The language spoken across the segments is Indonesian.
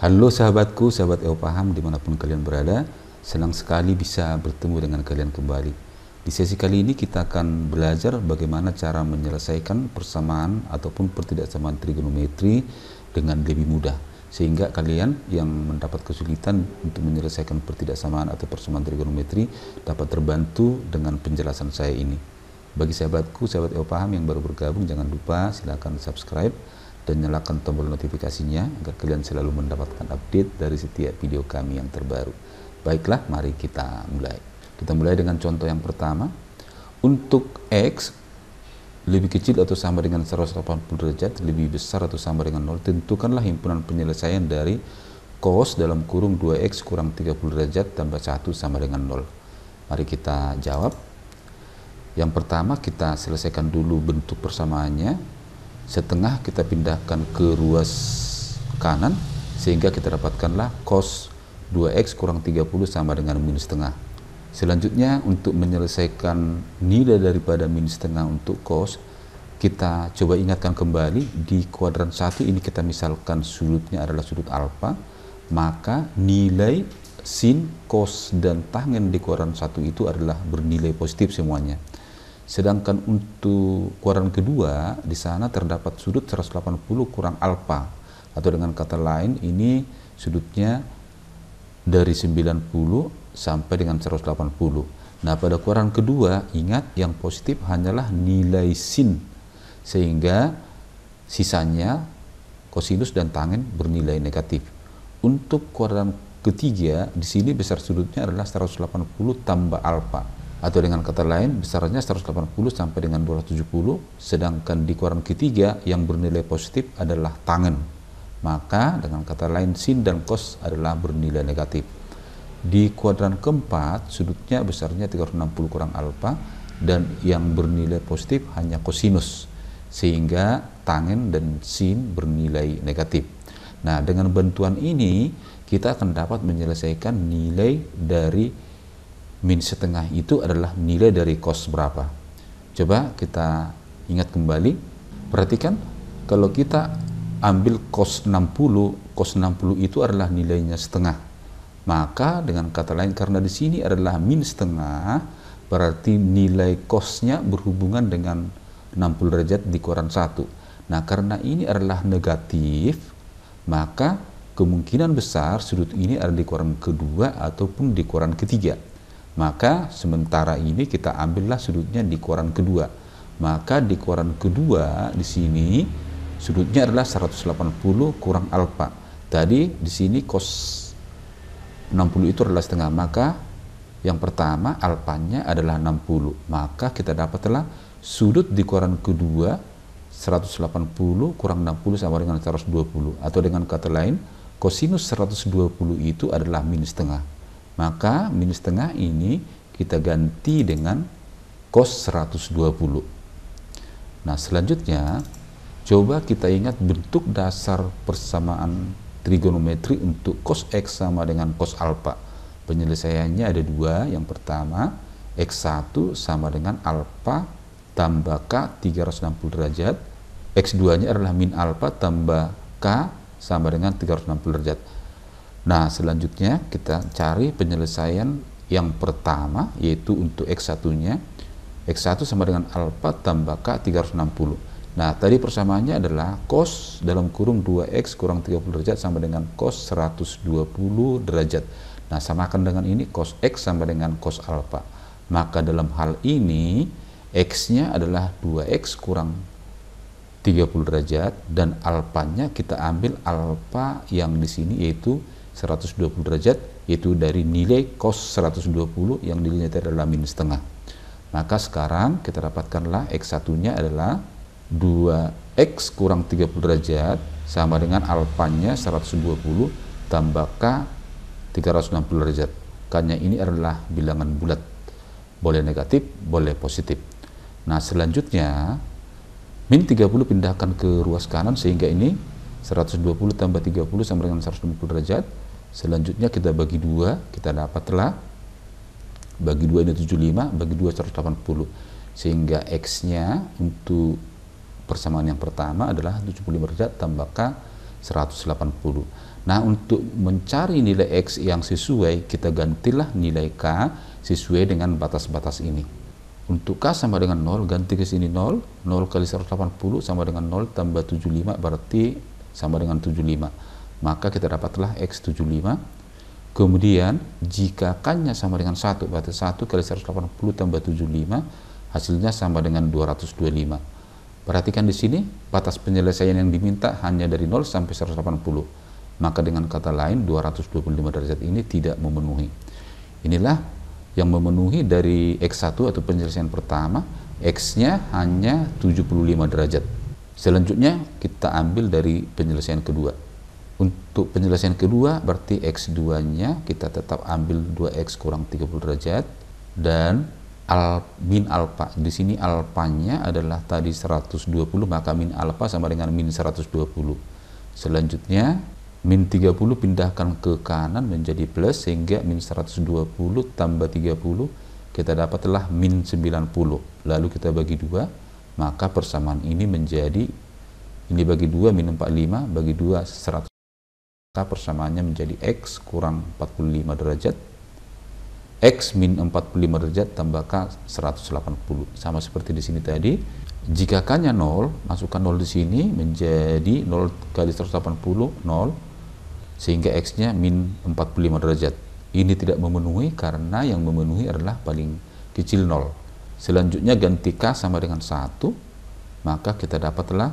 Halo sahabatku, sahabat Paham dimanapun kalian berada. Senang sekali bisa bertemu dengan kalian kembali. Di sesi kali ini kita akan belajar bagaimana cara menyelesaikan persamaan ataupun pertidaksamaan trigonometri dengan lebih mudah, sehingga kalian yang mendapat kesulitan untuk menyelesaikan pertidaksamaan atau persamaan trigonometri dapat terbantu dengan penjelasan saya ini. Bagi sahabatku, sahabat Paham yang baru bergabung, jangan lupa silakan subscribe dan nyalakan tombol notifikasinya agar kalian selalu mendapatkan update dari setiap video kami yang terbaru. Baiklah, mari kita mulai. Kita mulai dengan contoh yang pertama. Untuk X lebih kecil atau sama dengan 180 derajat, lebih besar atau sama dengan 0, tentukanlah himpunan penyelesaian dari cos dalam kurung 2X kurang 30 derajat tambah 1 sama dengan 0. Mari kita jawab. Yang pertama kita selesaikan dulu bentuk persamaannya. Setengah kita pindahkan ke ruas kanan sehingga kita dapatkanlah cos 2x kurang 30 sama dengan minus setengah. Selanjutnya untuk menyelesaikan nilai daripada minus setengah untuk cos, kita coba ingatkan kembali di kuadran 1 ini kita misalkan sudutnya adalah sudut alfa, maka nilai sin, cos, dan tangen di kuadran 1 itu adalah bernilai positif semuanya. Sedangkan untuk kuadran kedua di sana terdapat sudut 180 kurang alfa, atau dengan kata lain ini sudutnya dari 90 sampai dengan 180. Nah, pada kuadran kedua ingat yang positif hanyalah nilai sin, sehingga sisanya kosinus dan tangen bernilai negatif. Untuk kuadran ketiga di sini besar sudutnya adalah 180 tambah alfa, atau dengan kata lain besarnya 180 sampai dengan 270, sedangkan di kuadran ketiga yang bernilai positif adalah tangen, maka dengan kata lain sin dan cos adalah bernilai negatif. Di kuadran keempat sudutnya besarnya 360 kurang alfa dan yang bernilai positif hanya kosinus, sehingga tangen dan sin bernilai negatif. Nah, dengan bantuan ini kita akan dapat menyelesaikan nilai dari minus setengah itu adalah nilai dari cos berapa. Coba kita ingat kembali. Perhatikan, kalau kita ambil cos 60 itu adalah nilainya setengah. Maka dengan kata lain, karena di sini adalah minus setengah, berarti nilai cosnya berhubungan dengan 60 derajat di kuadran 1. Nah, karena ini adalah negatif, maka kemungkinan besar sudut ini ada di kuadran kedua ataupun di kuadran ketiga. Maka sementara ini kita ambillah sudutnya di kuadran kedua. Maka di kuadran kedua di sini sudutnya adalah 180 kurang alfa. Tadi di sini cos 60 itu adalah setengah, maka yang pertama alfanya adalah 60. Maka kita dapatlah sudut di kuadran kedua 180 kurang 60 sama dengan 120, atau dengan kata lain kosinus 120 itu adalah minus setengah. Maka minus setengah ini kita ganti dengan cos 120. Nah, selanjutnya coba kita ingat bentuk dasar persamaan trigonometri untuk cos x sama dengan cos alfa. Penyelesaiannya ada dua. Yang pertama, x1 sama dengan alfa tambah k 360 derajat. x2 nya adalah min alfa tambah k sama dengan 360 derajat. Nah, selanjutnya kita cari penyelesaian yang pertama, yaitu untuk x1 nya. x1 sama dengan alfa tambah k 360. Nah, tadi persamaannya adalah cos dalam kurung 2x kurang 30 derajat sama dengan cos 120 derajat. Nah, samakan dengan ini cos x sama dengan cos alfa. Maka dalam hal ini x nya adalah 2x kurang 30 derajat dan alfanya kita ambil alfa yang di sini yaitu 120 derajat, yaitu dari nilai cos 120 yang nilainya adalah minus setengah. Maka sekarang kita dapatkanlah x1 nya adalah 2x kurang 30 derajat sama dengan alfanya 120 tambah k 360 derajat. K-nya ini adalah bilangan bulat, boleh negatif boleh positif. Nah, selanjutnya min 30 pindahkan ke ruas kanan sehingga ini 120 tambah 30 sama dengan 160 derajat. Selanjutnya kita bagi 2, kita dapatlah bagi 2 ini 75, bagi 2 180. Sehingga x nya untuk persamaan yang pertama adalah 75 derajat tambah k 180. Nah, untuk mencari nilai X yang sesuai, kita gantilah nilai K sesuai dengan batas-batas ini. Untuk K sama dengan 0, ganti ke sini 0, 0 kali 180 sama dengan 0 tambah 75, berarti sama dengan 75. Maka kita dapatlah X 75. Kemudian, jika K-nya sama dengan 1, berarti 1 kali 180 tambah 75, hasilnya sama dengan 225. Perhatikan di sini, batas penyelesaian yang diminta hanya dari 0 sampai 180. Maka dengan kata lain 225 derajat ini tidak memenuhi. Inilah yang memenuhi dari X1 atau penyelesaian pertama, X-nya hanya 75 derajat. Selanjutnya kita ambil dari penyelesaian kedua. Untuk penyelesaian kedua berarti X2-nya kita tetap ambil 2X kurang 30 derajat dan min alfa. Di sini alfanya adalah tadi 120, maka min alfa sama dengan min 120. Selanjutnya min 30 pindahkan ke kanan menjadi plus, sehingga min 120 tambah 30 kita dapatlah min 90. Lalu kita bagi 2, maka persamaan ini menjadi, ini bagi 2 min 45, bagi 2 100, maka persamaannya menjadi X kurang 45 derajat, X min 45 derajat tambah K 180. Sama seperti di sini tadi, jika K-nya 0, masukkan 0 di sini menjadi 0 kali 180, 0, sehingga X-nya min 45 derajat. Ini tidak memenuhi karena yang memenuhi adalah paling kecil 0. Selanjutnya ganti K sama dengan 1, maka kita dapatlah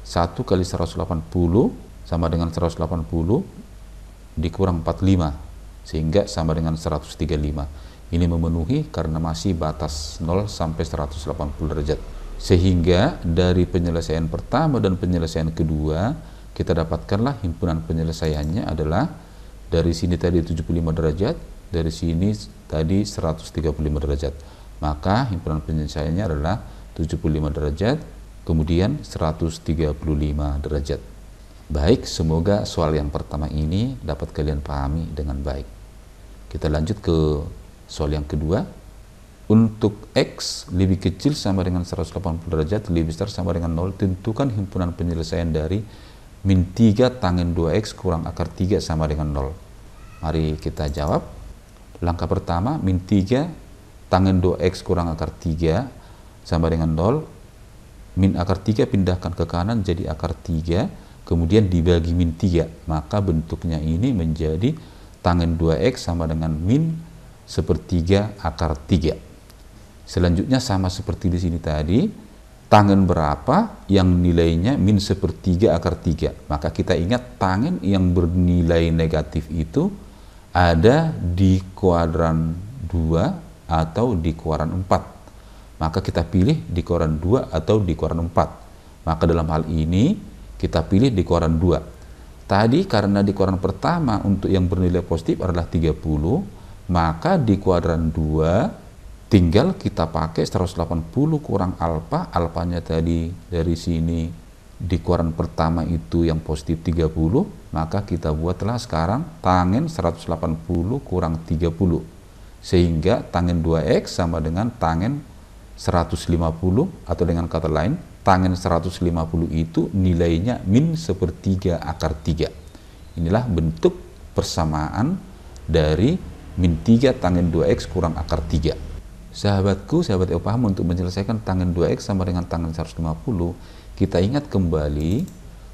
1 kali 180 sama dengan 180 dikurang 45, sehingga sama dengan 135. Ini memenuhi karena masih batas 0 sampai 180 derajat. Sehingga dari penyelesaian pertama dan penyelesaian kedua, kita dapatkanlah himpunan penyelesaiannya adalah dari sini tadi 75 derajat, dari sini tadi 135 derajat. Maka himpunan penyelesaiannya adalah 75 derajat, kemudian 135 derajat. Baik, semoga soal yang pertama ini dapat kalian pahami dengan baik. Kita lanjut ke soal yang kedua. Untuk X lebih kecil sama dengan 180 derajat, lebih besar sama dengan 0, tentukan himpunan penyelesaian dari min 3 tangent 2X kurang akar 3 sama dengan 0. Mari kita jawab. Langkah pertama, min 3 tangent 2X kurang akar 3 sama dengan 0. Min akar 3 pindahkan ke kanan jadi akar 3, kemudian dibagi min 3. Maka bentuknya ini menjadi tangent 2X sama dengan min sepertiga akar 3. Selanjutnya sama seperti di sini tadi, tangen berapa yang nilainya min sepertiga akar 3. Maka kita ingat tangen yang bernilai negatif itu ada di kuadran 2 atau di kuadran 4. Maka kita pilih di kuadran 2 atau di kuadran 4. Maka dalam hal ini kita pilih di kuadran 2. Tadi karena di kuadran pertama untuk yang bernilai positif adalah 30, maka di kuadran 2 tinggal kita pakai 180 kurang alfa. Alfanya tadi dari sini di kuadran pertama itu yang positif 30, maka kita buatlah sekarang tangen 180 kurang 30, sehingga tangen 2X sama dengan tangen 150, atau dengan kata lain tangen 150 itu nilainya min sepertiga akar 3. Inilah bentuk persamaan dari min 3 tangen 2X kurang akar 3. Sahabatku, sahabat paham, untuk menyelesaikan tangen 2X sama dengan tangen 150, kita ingat kembali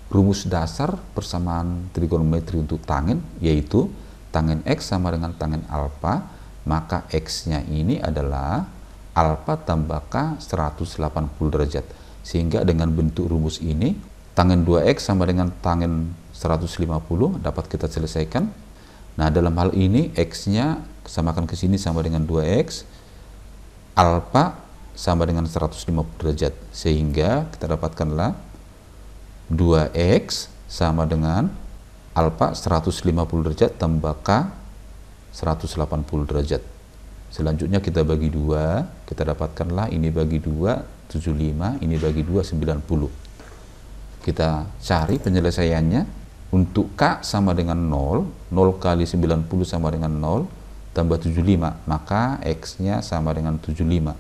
rumus dasar persamaan trigonometri untuk tangen, yaitu tangen X sama dengan tangen alfa, maka X-nya ini adalah alfa tambah K 180 derajat. Sehingga dengan bentuk rumus ini, tangen 2X sama dengan tangen 150 dapat kita selesaikan. Nah, dalam hal ini X-nya samakan ke sini sama dengan 2X, alfa sama dengan 150 derajat, sehingga kita dapatkanlah 2X sama dengan alfa 150 derajat tambah K 180 derajat. Selanjutnya kita bagi 2, kita dapatkanlah ini bagi 2 75, ini bagi 2 90. Kita cari penyelesaiannya. Untuk K sama dengan 0, 0 kali 90 sama dengan 0 tambah 75, maka X-nya sama dengan 75.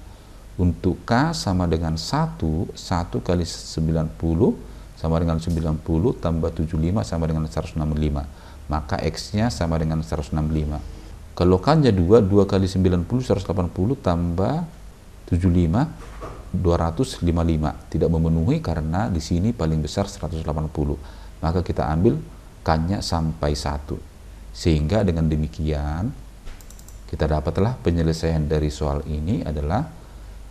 Untuk K sama dengan 1, 1 kali 90 sama dengan 90 tambah 75 sama dengan 165. Maka X-nya sama dengan 165. Kalau K-nya 2 kali 90, 180 tambah 75, 255. Tidak memenuhi karena di sini paling besar 180. Maka kita ambil K-nya sampai 1. Sehingga dengan demikian, kita dapatlah penyelesaian dari soal ini adalah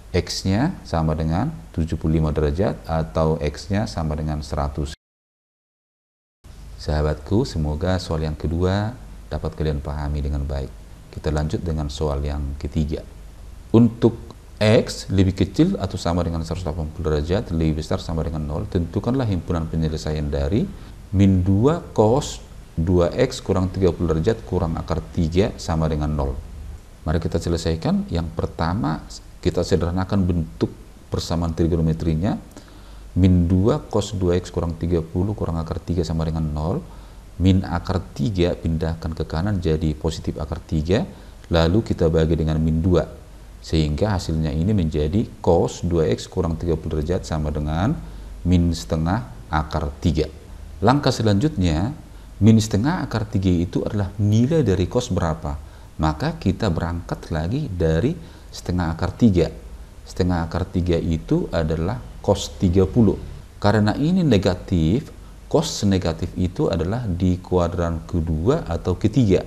X-nya sama dengan 75 derajat atau X-nya sama dengan 100. Sahabatku, semoga soal yang kedua dapat kalian pahami dengan baik. Kita lanjut dengan soal yang ketiga. Untuk X lebih kecil atau sama dengan 180 derajat, lebih besar sama dengan 0, tentukanlah himpunan penyelesaian dari min 2 cos 2X kurang 30 derajat kurang akar 3 sama dengan 0. Mari kita selesaikan. Yang pertama, kita sederhanakan bentuk persamaan trigonometrinya. Min 2 cos 2X kurang 30 kurang akar 3 sama dengan 0. Min akar 3 pindahkan ke kanan jadi positif akar 3. Lalu kita bagi dengan min 2. Sehingga hasilnya ini menjadi cos 2X kurang 30 derajat sama dengan min setengah akar 3. Langkah selanjutnya, min setengah akar 3 itu adalah nilai dari cos berapa? Maka kita berangkat lagi dari setengah akar 3. Setengah akar 3 itu adalah cos 30. Karena ini negatif, cos negatif itu adalah di kuadran kedua atau ketiga.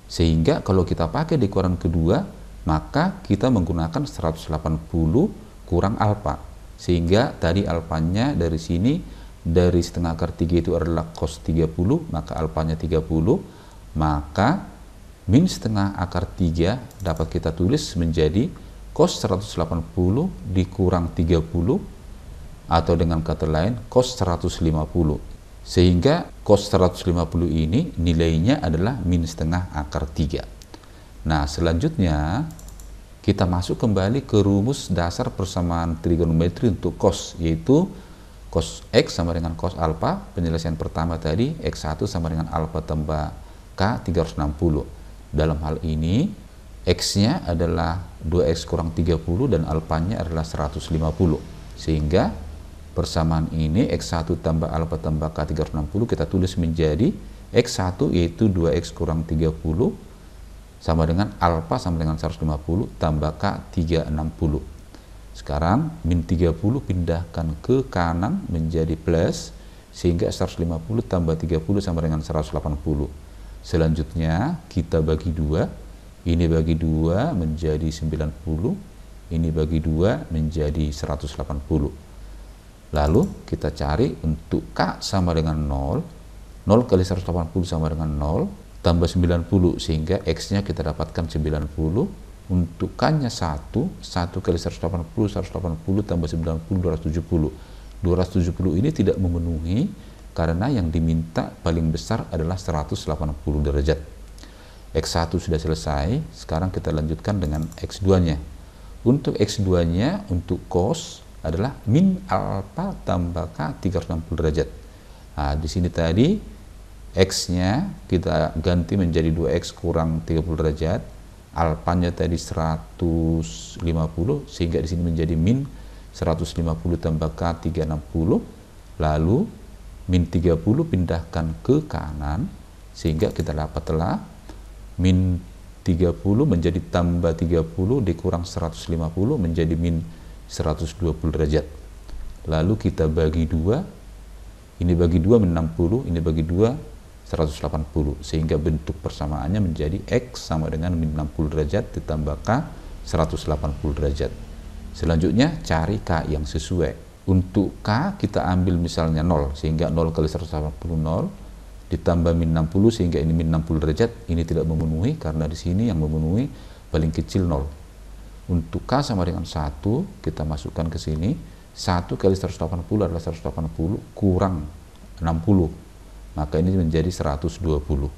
Sehingga kalau kita pakai di kuadran kedua, maka kita menggunakan 180 kurang alfa. Sehingga tadi alfanya dari sini, dari setengah akar 3 itu adalah cos 30, maka alfanya 30, maka min setengah akar 3 dapat kita tulis menjadi cos 180 dikurang 30, atau dengan kata lain cos 150. Sehingga cos 150 ini nilainya adalah min setengah akar 3. Nah, selanjutnya kita masuk kembali ke rumus dasar persamaan trigonometri untuk cos, yaitu cos X sama dengan cos alfa. Penyelesaian pertama tadi, X1 sama dengan alfa tambah K 360. Dalam hal ini, X-nya adalah 2X kurang 30 dan alfanya adalah 150. Sehingga persamaan ini X1 tambah alfa tambah K 360 kita tulis menjadi X1 yaitu 2X kurang 30 sama dengan alfa sama dengan 150 tambah K 360. Sekarang min 30 pindahkan ke kanan menjadi plus, sehingga 150 tambah 30 sama dengan 180. Selanjutnya kita bagi 2, ini bagi 2 menjadi 90, ini bagi 2 menjadi 180. Lalu kita cari untuk K sama dengan 0, 0 kali 180 sama dengan 0, tambah 90, sehingga X-nya kita dapatkan 90. Untuk K-nya 1 kali 180, 180 tambah 90, 270. 270 ini tidak memenuhi, karena yang diminta paling besar adalah 180 derajat. X1 sudah selesai, sekarang kita lanjutkan dengan X2-nya. Untuk X2-nya, untuk cos adalah min alfa tambah K 360 derajat. Nah, di sini tadi X-nya kita ganti menjadi 2X kurang 30 derajat, alfanya tadi 150, sehingga di sini menjadi min 150 tambah K 360, lalu min 30 pindahkan ke kanan, sehingga kita dapatlah min 30 menjadi tambah 30 dikurang 150 menjadi min 120 derajat. Lalu kita bagi 2, ini bagi 2 min 60, ini bagi 2 180, sehingga bentuk persamaannya menjadi X sama dengan min 60 derajat ditambah K 180 derajat. Selanjutnya cari K yang sesuai. Untuk K kita ambil misalnya 0, sehingga 0 kali 180 0, ditambah min 60 sehingga ini min 60 derajat, ini tidak memenuhi karena di sini yang memenuhi paling kecil 0. Untuk K sama dengan 1, kita masukkan ke sini, 1 kali 180 adalah 180 kurang 60, maka ini menjadi 120.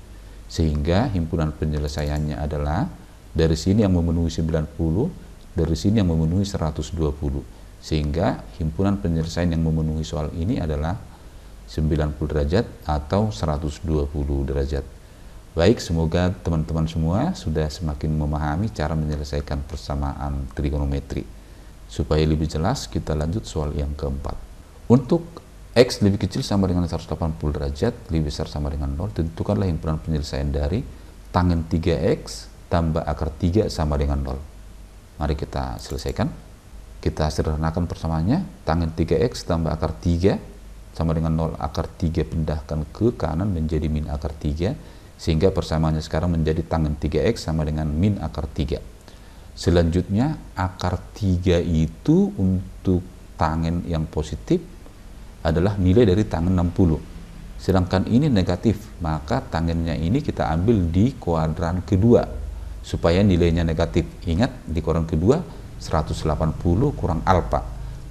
Sehingga himpunan penyelesaiannya adalah dari sini yang memenuhi 90, dari sini yang memenuhi 120. Sehingga himpunan penyelesaian yang memenuhi soal ini adalah 90 derajat atau 120 derajat. Baik, semoga teman-teman semua sudah semakin memahami cara menyelesaikan persamaan trigonometri. Supaya lebih jelas, kita lanjut soal yang keempat. Untuk X lebih kecil sama dengan 180 derajat, lebih besar sama dengan 0, tentukanlah himpunan penyelesaian dari tangen 3X tambah akar 3 sama dengan 0. Mari kita selesaikan. Kita sederhanakan persamaannya. Tangen 3X tambah akar 3 sama dengan 0, akar 3 pindahkan ke kanan menjadi min akar 3, sehingga persamaannya sekarang menjadi tangen 3X sama dengan min akar 3. Selanjutnya, akar 3 itu untuk tangen yang positif adalah nilai dari tangen 60. Sedangkan ini negatif, maka tangennya ini kita ambil di kuadran kedua supaya nilainya negatif. Ingat, di kuadran kedua 180 kurang alfa.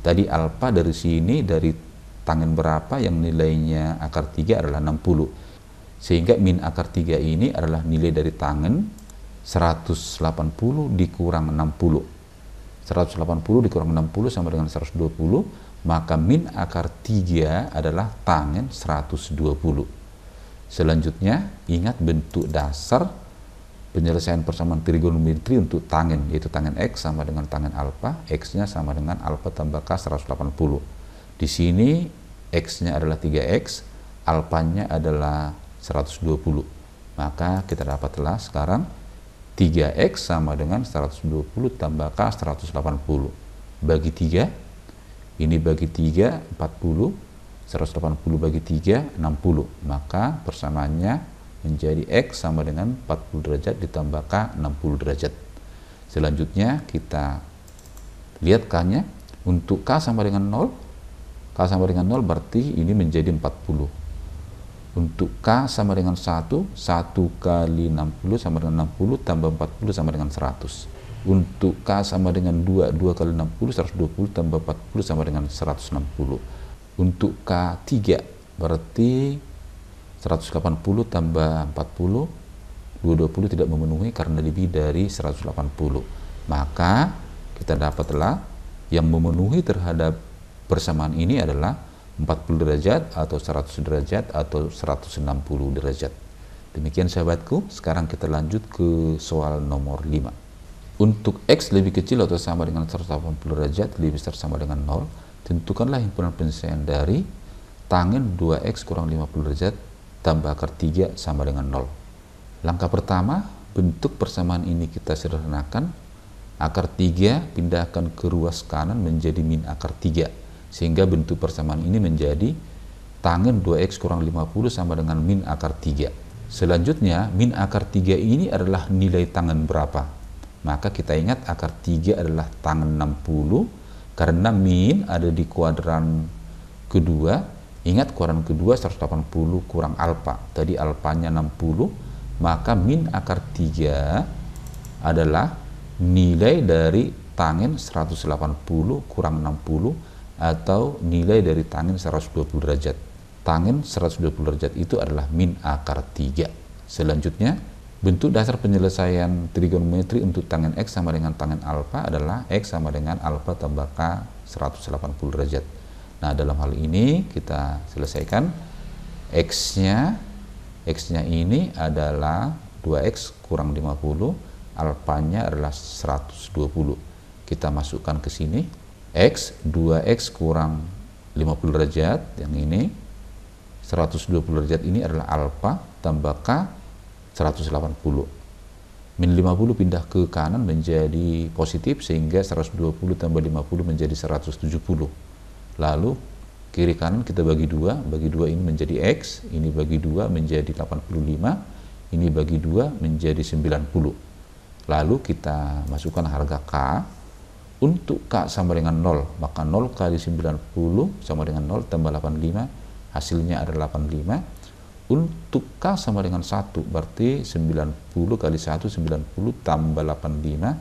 Tadi alfa dari sini, dari tangen berapa yang nilainya akar 3 adalah 60. Sehingga min akar 3 ini adalah nilai dari tangen 180 dikurang 60. 180 dikurang 60 sama dengan 120, maka min akar 3 adalah tangen 120. Selanjutnya, ingat bentuk dasar penyelesaian persamaan trigonometri untuk tangen, yaitu tangen X sama dengan tangen alfa, X-nya sama dengan alfa tambah K 180. Di sini X-nya adalah 3X, alfanya adalah 120. Maka kita dapatlah sekarang 3X sama dengan 120 tambah K 180. Bagi 3, ini bagi 3, 40, 180 bagi 3, 60. Maka persamaannya menjadi X sama dengan 40 derajat ditambah K 60 derajat. Selanjutnya kita lihat K-nya. Untuk K sama dengan 0, K sama dengan 0 berarti ini menjadi 40. Untuk K sama dengan 1 kali 60 sama dengan 60 tambah 40 sama dengan 100. Untuk K sama dengan 2 kali 60, 120 tambah 40 sama dengan 160. Untuk K3 berarti 180 tambah 40, 220 tidak memenuhi karena lebih dari 180. Maka kita dapatlah yang memenuhi terhadap persamaan ini adalah 40 derajat atau 100 derajat atau 160 derajat. Demikian sahabatku, sekarang kita lanjut ke soal nomor 5. Untuk X lebih kecil atau sama dengan 180 derajat, lebih besar sama dengan 0, tentukanlah himpunan penyelesaian dari tangen 2X kurang 50 derajat tambah akar 3 sama dengan 0. Langkah pertama, bentuk persamaan ini kita sederhanakan. Akar 3 pindahkan ke ruas kanan menjadi min akar 3, sehingga bentuk persamaan ini menjadi tangen 2X kurang 50 sama dengan min akar 3. Selanjutnya, min akar 3 ini adalah nilai tangen berapa? Maka kita ingat akar 3 adalah tangen 60, karena min ada di kuadran kedua. Ingat kuadran kedua 180 kurang alfa, tadi alfanya 60, maka min akar 3 adalah nilai dari tangen 180 kurang 60 atau nilai dari tangen 120 derajat. Tangen 120 derajat itu adalah min akar 3. Selanjutnya, bentuk dasar penyelesaian trigonometri untuk tangen X sama dengan tangen alfa adalah X sama dengan alfa tambah K 180 derajat. Nah, dalam hal ini kita selesaikan. X-nya ini adalah 2X kurang 50, alfanya adalah 120. Kita masukkan ke sini. X, 2X kurang 50 derajat, yang ini 120 derajat ini adalah alfa tambah K 180. Min 50 pindah ke kanan menjadi positif, sehingga 120 tambah 50 menjadi 170. Lalu kiri kanan kita bagi 2 ini menjadi X, ini bagi 2 menjadi 85, ini bagi 2 menjadi 90. Lalu kita masukkan harga K. Untuk K sama dengan 0, maka 0 kali 90 sama dengan 0 tambah 85, hasilnya adalah 85. Untuk K sama dengan 1, berarti 90 kali 1, 90 tambah 85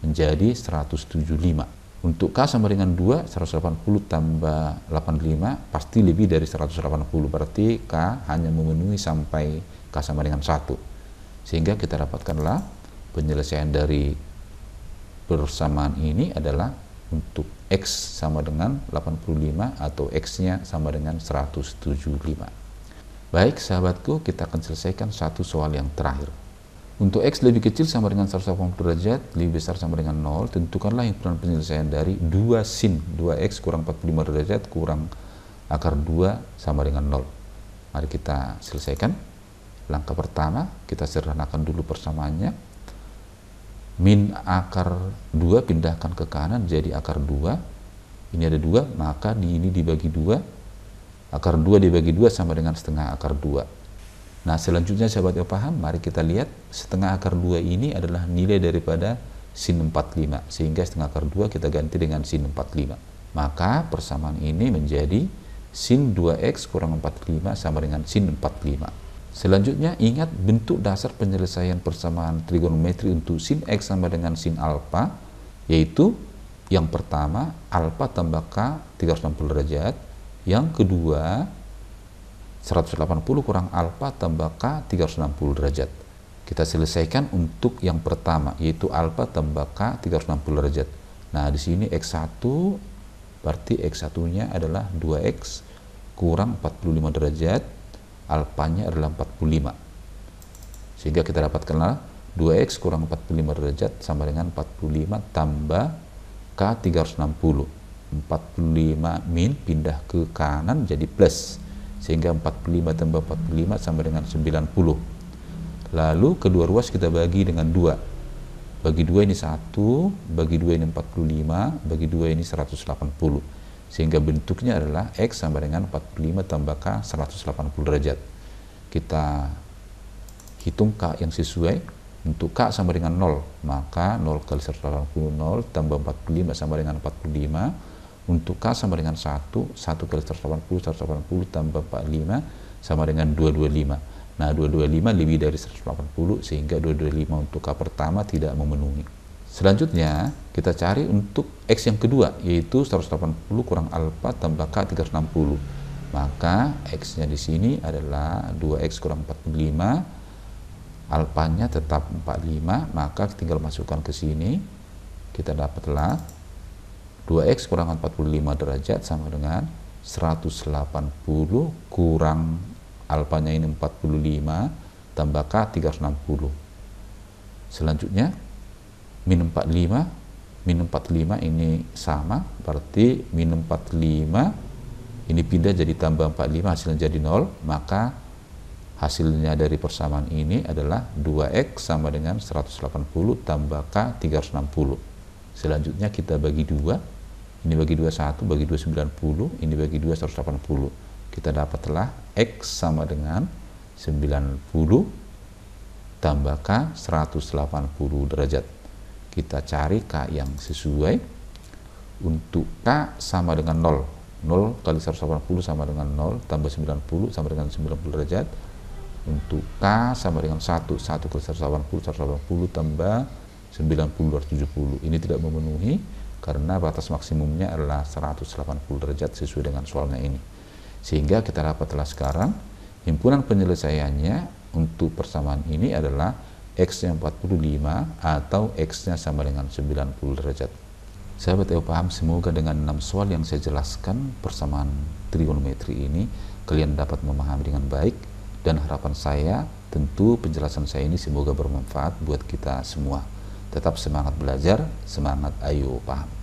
menjadi 175. Untuk K sama dengan 2, 180 tambah 85 pasti lebih dari 180, berarti K hanya memenuhi sampai K sama dengan 1. Sehingga kita dapatkanlah penyelesaian dari persamaan ini adalah untuk X sama dengan 85 atau X-nya sama dengan 175. Baik sahabatku, kita akan selesaikan satu soal yang terakhir. Untuk X lebih kecil sama dengan 180 derajat, lebih besar sama dengan 0, tentukanlah himpunan penyelesaian dari 2 sin 2X kurang 45 derajat kurang akar 2 sama dengan 0. Mari kita selesaikan. Langkah pertama, kita sederhanakan dulu persamaannya. Min akar 2 pindahkan ke kanan jadi akar 2. Ini ada 2, maka ini dibagi 2. Akar 2 dibagi 2 sama dengan setengah akar 2. Nah, selanjutnya sahabat yang paham, mari kita lihat setengah akar 2 ini adalah nilai daripada sin 45. Sehingga setengah akar 2 kita ganti dengan sin 45. Maka persamaan ini menjadi sin 2x kurang 45 sama dengan sin 45. Selanjutnya, ingat bentuk dasar penyelesaian persamaan trigonometri untuk sin x sama dengan sin alfa, yaitu yang pertama alfa tambah k 360 derajat, yang kedua 180 kurang alfa tambah k 360 derajat. Kita selesaikan untuk yang pertama, yaitu alfa tambah k 360 derajat. Nah, di sini x1 berarti x1-nya adalah 2x kurang 45 derajat, alfanya adalah 45. Sehingga kita dapatkanlah 2x kurang 45 derajat sama dengan 45 tambah k 360. 45 min pindah ke kanan jadi plus. Sehingga 45 tambah 45 sama dengan 90. Lalu kedua ruas kita bagi dengan 2. Bagi 2 ini 1, bagi 2 ini 45, bagi 2 ini 180. Sehingga bentuknya adalah X sama dengan 45 tambah K 180 derajat. Kita hitung K yang sesuai. Untuk K sama dengan 0, maka 0 kali 180, 0 tambah 45 sama dengan 45. Untuk K sama dengan 1, 1 kali 180, 180 tambah 45 sama dengan 225. Nah, 225 lebih dari 180, sehingga 225 untuk K pertama tidak memenuhi. Selanjutnya, kita cari untuk X yang kedua, yaitu 180 kurang alfa tambah K 360. Maka X-nya di sini adalah 2X kurang 45, alfanya tetap 45, maka tinggal masukkan ke sini. Kita dapatlah 2X kurang 45 derajat sama dengan 180 kurang alfanya ini 45 tambah K 360. Selanjutnya, min 45 ini sama, berarti min 45 ini pindah jadi tambah 45, hasilnya jadi 0, maka hasilnya dari persamaan ini adalah 2x sama dengan 180 tambah k 360. Selanjutnya kita bagi 2, ini bagi 2 1, bagi 2 90, ini bagi 2 180. Kita dapatlah x sama dengan 90 tambah k 180 derajat. Kita cari K yang sesuai. Untuk K sama dengan 0. 0 kali 180 sama dengan 0, tambah 90 sama dengan 90 derajat. Untuk K sama dengan 1. 1 kali 180, 180 tambah 90, 270. Ini tidak memenuhi karena batas maksimumnya adalah 180 derajat sesuai dengan soalnya ini. Sehingga kita dapatlah sekarang himpunan penyelesaiannya untuk persamaan ini adalah X-nya 45 atau X-nya sama dengan 90 derajat. Sahabat yang paham, semoga dengan 6 soal yang saya jelaskan persamaan trigonometri ini kalian dapat memahami dengan baik, dan harapan saya tentu penjelasan saya ini semoga bermanfaat buat kita semua. Tetap semangat belajar, semangat ayo paham.